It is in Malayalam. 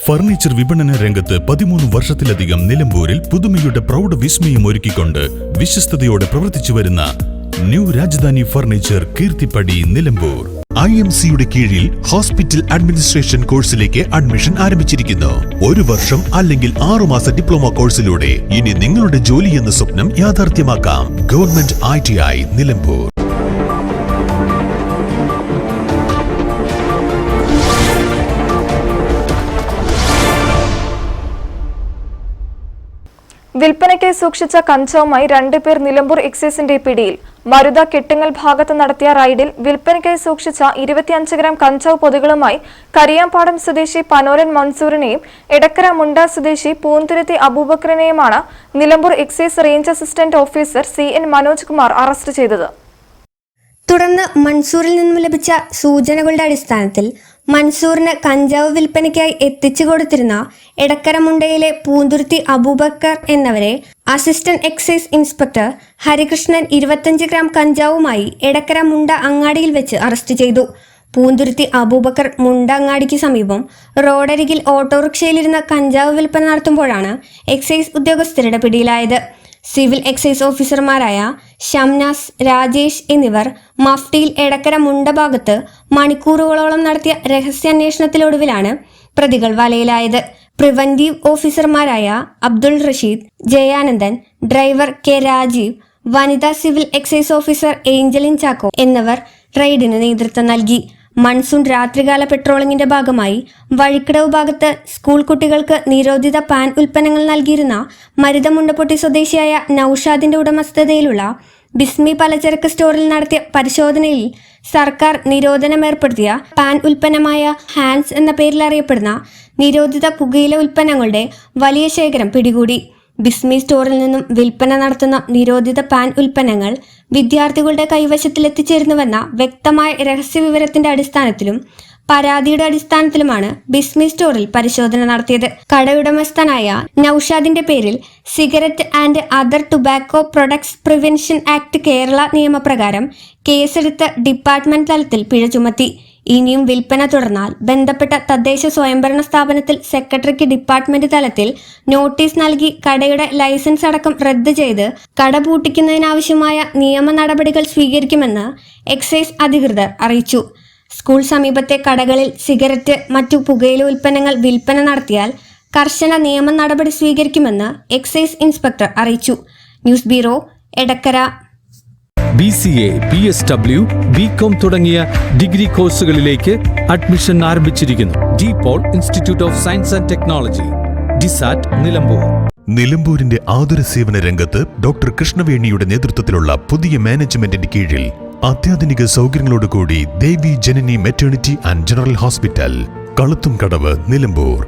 ഫർണിച്ചർ വിപണന രംഗത്ത് 13 വർഷത്തിലധികം നിലമ്പൂരിൽ പുതുമയുടെ പ്രൗഢ വിസ്മയം ഒരുക്കിക്കൊണ്ട് വിശ്വസ്തയോടെ പ്രവർത്തിച്ചു വരുന്ന ന്യൂ രാജധാനി ഫർണിച്ചർ കീർത്തിപ്പടി നിലമ്പൂർ. IMCയുടെ കീഴിൽ ഹോസ്പിറ്റൽ അഡ്മിനിസ്ട്രേഷൻ കോഴ്സിലേക്ക് അഡ്മിഷൻ ആരംഭിച്ചിരിക്കുന്നു. 1 വർഷം അല്ലെങ്കിൽ 6 മാസ ഡിപ്ലോമ കോഴ്സിലൂടെ ഇനി നിങ്ങളുടെ ജോലി എന്ന സ്വപ്നം യാഥാർത്ഥ്യമാക്കാം. Government ITI Nilambur. വിൽപ്പനയ്ക്കായി സൂക്ഷിച്ച കഞ്ചാവുമായി 2 പേർ നിലമ്പൂർ എക്സൈസിന്റെ പിടിയിൽ. മരുത കെട്ടുങ്ങൽ ഭാഗത്ത് നടത്തിയ റൈഡിൽ വിൽപ്പനയ്ക്കായി സൂക്ഷിച്ച 25 ഗ്രാം കഞ്ചാവ് പൊതികളുമായി കരിയാമ്പാടം സ്വദേശി പനോരൻ മൻസൂറിനെയും എടക്കര മുണ്ട സ്വദേശി പൂന്തുരുത്തി അബൂബക്കറിനെയുമാണ് Nilambur excise range assistant officer CN Manoj Kumar arrest ചെയ്തത്. തുടർന്ന് മൻസൂറിൽ നിന്നും ലഭിച്ച സൂചനകളുടെ അടിസ്ഥാനത്തിൽ മൻസൂറിന് കഞ്ചാവ് വിൽപ്പനയ്ക്കായി എത്തിച്ചു കൊടുത്തിരുന്ന എടക്കര മുണ്ടയിലെ പൂന്തുരുത്തി അബൂബക്കർ എന്നവരെ assistant excise inspector Harikrishnan 25 gram കഞ്ചാവുമായി എടക്കര മുണ്ട അങ്ങാടിയിൽ വെച്ച് അറസ്റ്റ് ചെയ്തു. പൂന്തുരുത്തി അബൂബക്കർ മുണ്ട അങ്ങാടിക്ക് സമീപം റോഡരികിൽ ഓട്ടോറിക്ഷയിലിരുന്ന കഞ്ചാവ് വിൽപ്പന നടത്തുമ്പോഴാണ് എക്സൈസ് ഉദ്യോഗസ്ഥരുടെ പിടിയിലായത്. സിവിൽ എക്സൈസ് ഓഫീസർമാരായ ഷംനാസ്, രാജേഷ് എന്നിവർ മഫ്റ്റിയിൽ എടക്കര മുണ്ട ഭാഗത്ത് മണിക്കൂറുകളോളം നടത്തിയ രഹസ്യാന്വേഷണത്തിലൊടുവിലാണ് പ്രതികൾ വലയിലായത്. പ്രിവന്റീവ് ഓഫീസർമാരായ അബ്ദുൾ റഷീദ്, ജയാനന്ദൻ, ഡ്രൈവർ K രാജീവ്, വനിതാ civil excise officer Angeline Chacko എന്നിവർ റെയ്ഡിന് നേതൃത്വം നൽകി. മൺസൂൺ രാത്രികാല പെട്രോളിംഗിന്റെ ഭാഗമായി വഴിക്കടവ് ഭാഗത്ത് സ്കൂൾ കുട്ടികൾക്ക് നിരോധിത പാൻ ഉൽപ്പന്നങ്ങൾ നൽകിയിരുന്ന മരുതമുണ്ടപ്പൊട്ടി സ്വദേശിയായ നൌഷാദിന്റെ ഉടമസ്ഥതയിലുള്ള ബിസ്മി പലചരക്ക് സ്റ്റോറിൽ നടത്തിയ പരിശോധനയിൽ സർക്കാർ നിരോധനമേർപ്പെടുത്തിയ പാൻ ഉൽപ്പന്നമായ ഹാൻസ് എന്ന പേരിൽ അറിയപ്പെടുന്ന നിരോധിത പുകയില ഉൽപ്പന്നങ്ങളുടെ വലിയ ശേഖരം പിടികൂടി. ബിസ്മി സ്റ്റോറിൽ നിന്നും വിൽപ്പന നടത്തുന്ന നിരോധിത പാൻ ഉൽപ്പന്നങ്ങൾ വിദ്യാർത്ഥികളുടെ കൈവശത്തിലെത്തിച്ചേരുന്നുവെന്ന വ്യക്തമായ രഹസ്യവിവരത്തിന്റെ അടിസ്ഥാനത്തിലും പരാതിയുടെ അടിസ്ഥാനത്തിലുമാണ് ബിസ്മി സ്റ്റോറിൽ പരിശോധന നടത്തിയത്. കടയുടമസ്ഥനായ നൌഷാദിന്റെ പേരിൽ cigarette and other tobacco products prevention act Kerala നിയമപ്രകാരം കേസെടുത്ത് ഡിപ്പാർട്ട്മെന്റ് തലത്തിൽ പിഴ ചുമത്തി. ഇനിയും വിൽപ്പന തുടർന്നാൽ ബന്ധപ്പെട്ട തദ്ദേശ സ്വയംഭരണ സ്ഥാപനത്തിൽ സെക്രട്ടറിക്ക് ഡിപ്പാർട്ട്മെന്റ് തലത്തിൽ നോട്ടീസ് നൽകി കടയുടെ ലൈസൻസ് അടക്കം റദ്ദ് ചെയ്ത് കട പൂട്ടിക്കുന്നതിനാവശ്യമായ നിയമ നടപടികൾ സ്വീകരിക്കുമെന്ന് എക്സൈസ് അധികൃതർ അറിയിച്ചു. സ്കൂൾ സമീപത്തെ കടകളിൽ സിഗരറ്റ്, മറ്റു പുകയില ഉൽപ്പന്നങ്ങൾ വിൽപ്പന നടത്തിയാൽ കർശന നിയമ നടപടി സ്വീകരിക്കുമെന്ന് എക്സൈസ് ഇൻസ്പെക്ടർ അറിയിച്ചു. News bureau, Edakkara. BCA, PSW, BCom തുടങ്ങിയ ഡിഗ്രി കോഴ്സുകളിലേക്ക് അഡ്മിഷൻ ആരംഭിച്ചിരിക്കുന്നു. DPOL institute of science and technology, DSAT Nilambur. നിലമ്പൂരിന്റെ ആതുര സേവന രംഗത്ത് ഡോക്ടർ കൃഷ്ണവേണിയുടെ നേതൃത്വത്തിലുള്ള പുതിയ മാനേജ്മെന്റിന്റെ കീഴിൽ അത്യാധുനിക സൗകര്യങ്ങളോടുകൂടി Devi Janani maternity and general hospital, Kaluthumkadavu, Nilambur.